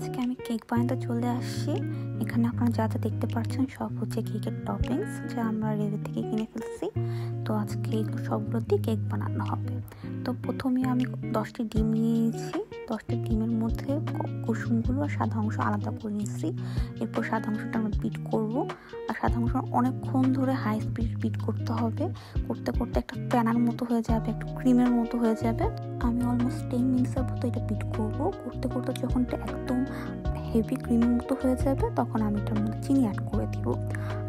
আজকে আমি কেক বানাতে চলে আসছি। এখানে আপনারা যা যা দেখতে পাচ্ছেন সব হচ্ছে কেকের টপিংস যা আমরা রেডি থেকে কিনে ফেলছি। তো আজকে এগুলো সবগুলো দিয়ে কেক বানানো হবে। তো প্রথমে আমি 10টি ডিম নিয়েছি। 10টি ডিমের মধ্যে কুসুমগুলো আর সাদা অংশ আলাদা করে নিচ্ছি। এরপর সাদা অংশটা আমরা বিট করব। আর সাদা অংশ অনেকক্ষণ ধরে হাই স্পিড বিট করতে হবে। করতে করতে একটা প্যানার মতো হয়ে যাবে, একটা ক্রিমের মতো হয়ে যাবে। আমি অলমোস্ট 10 মিনিটসের মতো এটা বিট করব। করতে করতে যখন এটা একদম হেভি ক্রিমের মতো হয়ে যাবে তখন আমি এটার মধ্যে চিনি অ্যাড করে দিব।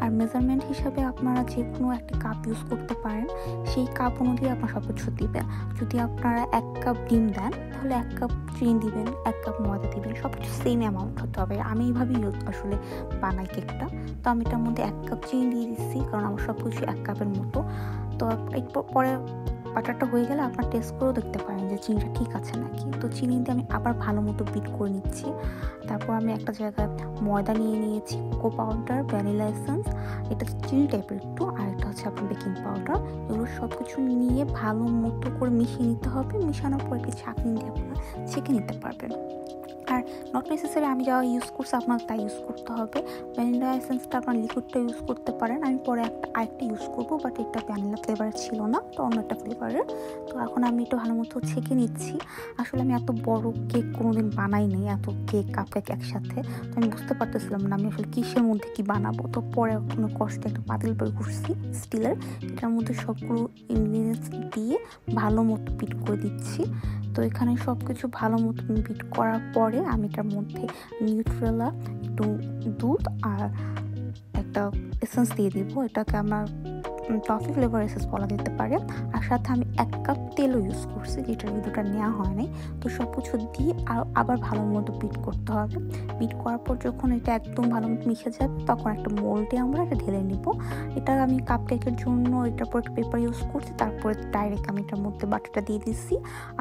আর মেজারমেন্ট হিসাবে আপনারা যে কোনো একটা কাপ ইউজ করতে পারেন, সেই কাপ অনুযায়ী আপনারা সব কিছু দিবেন। যদি আপনারা 1 কাপ ডিম দেন তাহলে 1 কাপ চিনি দিবেন, 1 কাপ ময়দা দিবেন, সব কিছু সেম অ্যামাউন্ট হতে হবে। আমি এইভাবেই আসলে বানাই কেকটা। তো আমি এটার মধ্যে 1 কাপ চিনি দিয়ে দিচ্ছি, কারণ আমার সব কিছু 1 কাপের মতো। তো পরে বাটারটা হয়ে গেলে আপনার টেস্ট করেও দেখতে পারেন যে চিনিটা ঠিক আছে নাকি। তো চিনি দিয়ে আমি আবার ভালো মতো বিট করে নিচ্ছি। তারপর আমি একটা জায়গায় ময়দা নিয়ে নিয়েছি, কোকো পাউডার, ভ্যানিলা এসেন্স, এটা চিনি টাইপের একটু, আর এটা হচ্ছে আপনার বেকিং পাউডার। এগুলো সব কিছু নিয়ে ভালো মতো করে মিশিয়ে নিতে হবে। মিশানোর পর একটি ছাঁকনি দিয়ে আপনারা ছেঁকে নিতে পারবেন। আর নট নেসেসারি আমি যা ইউজ করছি আপনার তাই ইউজ করতে হবে। ভ্যানিলা এসেন্সটা আপনার লিকুইডটা ইউজ করতে পারেন। আমি পরে আরেকটা ইউজ করবো, বাট এটা ভ্যানিলা ফ্লেভারের ছিল না, তো অন্য একটা ফ্লেভারের। তো এখন আমি এটা ভালো মতো ছেঁকে নিচ্ছি। আসলে আমি এত বড় কেক কোনোদিন বানাই নি, এত কাপ কেক একসাথে। তো আমি বুঝতে পারতেছিলাম না আমি আসলে কিসের মধ্যে কি বানাবো। তো পরে কোনো কষ্টে একটা পাতিল বের করছি স্টিলের, এটার মধ্যে সবগুলো ইনগ্রিডিয়েন্টস দিয়ে ভালো মতো বিট করে দিচ্ছি। তো এখানে সব কিছু ভালো মতো বিট করার পরে আমি এটার মধ্যে নিউট্রেলা, একটু দুধ আর একটা এসেন্স দিয়ে দিব। এটাকে আমার টফি ফ্লেভার এসেন্স বলা যেতে পারে। আর সাথে আমি 1 কাপ তেলও ইউজ করছি, যেটার দুধটা নেওয়া হয় নাই। তো সব কিছু দিয়ে আবার ভালো মতো বিট করতে হবে। বিট করার পর যখন এটা একদম ভালো মতো মিশে যাবে তখন একটা মোল্ডে আমরা এটা ঢেলে নিব। এটা আমি কাপ কেকের জন্য এটার পর একটা পেপার ইউজ করছি, তারপরে ডাইরেক্ট আমি এটার মধ্যে বাটারটা দিয়ে দিচ্ছি।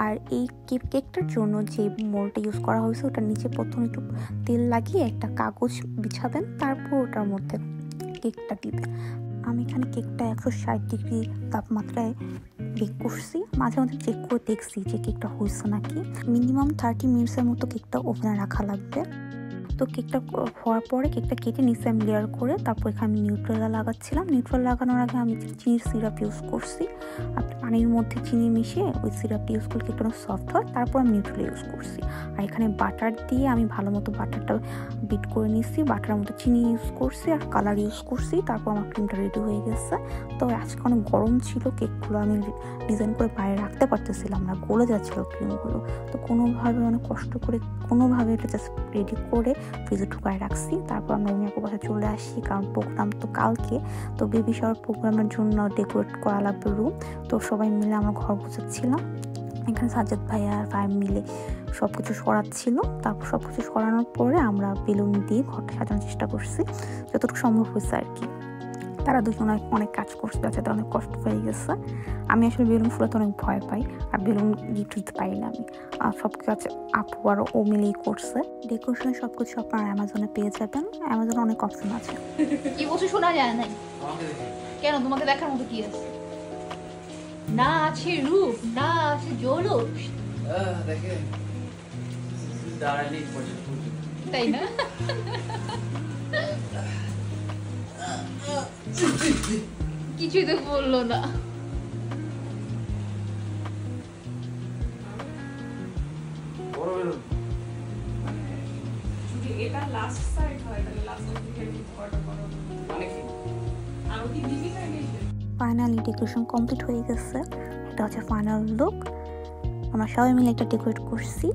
আর এই কেকটার জন্য যে মোল্ডটা ইউজ করা হয়েছে ওটার নিচে প্রথমে একটু তেল লাগিয়ে একটা কাগজ বিছাবেন, তারপর ওটার মধ্যে কেকটা দিবেন। আমি এখানে কেকটা 160 ডিগ্রি তাপমাত্রায় বেক করছি। মাঝে মাঝে চেক করে দেখছি যে কেকটা হয়েছে নাকি। মিনিমাম 30 মিনিটসের মতো কেকটা ওভেনে রাখা লাগবে। তো কেকটা হওয়ার পরে কেকটা কেটে নিচে আমি লেয়ার করে তারপর এখানে আমি নিউট্রেলা লাগাচ্ছিলাম। নিউট্রেলা লাগানোর আগে আমি চিনির সিরাপ ইউজ করছি। আপনি পানির মধ্যে চিনি মিশিয়ে ওই সিরাপটা ইউজ করলে কেকটা সফট হয়, তারপর আমি নিউট্রেলা ইউজ করছি। আর এখানে বাটার দিয়ে আমি ভালো মতো বাটারটা বিট করে নিচ্ছি। বাটারের মধ্যে চিনি ইউজ করছি আর কালার ইউজ করছি। তারপর আমার ক্রিমটা রেডি হয়ে গেছে। তো আজকে অনেক গরম ছিল, কেকগুলো আমি ডিজাইন করে বাইরে রাখতে পারতেছিলাম না, গলে যাচ্ছিল ক্রিমগুলো। তো কোনোভাবে অনেক কষ্ট করে কোনোভাবে এটা জাস্ট রেডি করে ফ্রিজে ঢুকায় রাখছি। তারপর আমরা অন্য বাসায় চলে আসি, কারণ প্রোগ্রাম তো কালকে। তো বেবি শাওয়ার প্রোগ্রামের জন্য ডেকোরেট করা লাগবে রুম। তো সবাই মিলে আমরা ঘর গোছাচ্ছিলাম। এখানে সাজ্জাদ ভাইয়া আর ভাই মিলে সব কিছু সরাচ্ছিল। তারপর সব কিছু সরানোর পরে আমরা বেলুন দিয়ে ঘরটা সাজানোর চেষ্টা করছি যতটুকু সম্ভব হয়েছে আর কি। তারা দুজন অনেক কাজ করছে, বাচ্চাদের অনেক কষ্ট হয়ে গেছে। আমি আসলে বেলুন ফুলাতে অনেক ভয় পাই, আর বেলুন গিফট দিতে পারি না আমি। সব কাজ আপু আর ও মিলেই করছে। ডেকোরেশনের সব কিছু আপনারা অ্যামাজনে পেয়ে যাবেন। অ্যামাজনে অনেক অপশন আছে। কি বলছো শোনা যায় নাই কেন? তোমাকে দেখার মতো কি আছে? না আছে রূপ, না আছে জলস, তাই না? কিছুই তো বললো না। এটা লাস্ট সাইড হয়, তাহলে লাস্ট দিকে অর্ডার করো মানে কি আর কি দিবি না গেছে। ফাইনালি ডেকোরেশন কমপ্লিট হয়ে গেছে। এটা হচ্ছে ফাইনাল লুক। আমরা সবাই মিলে একটা ডেকোরেট করছি।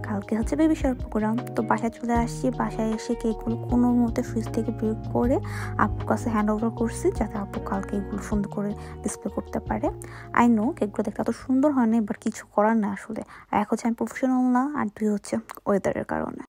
কালকে হচ্ছে বেবি শাওয়ার প্রোগ্রাম। তো বাসায় চলে আসছি। বাসায় এসে কেকগুলো কোনো মতে ফ্রিজ থেকে বের করে আপুর কাছে হ্যান্ড ওভার করছি, যাতে আপু কালকে এগুলো সুন্দর করে ডিসপ্লে করতে পারে। আই নো কেকগুলো দেখতে এত সুন্দর হয় না, বাট কিছু করার না আসলে। এক হচ্ছে আমি প্রফেশনাল না, আর দুই হচ্ছে ওয়েদারের কারণে।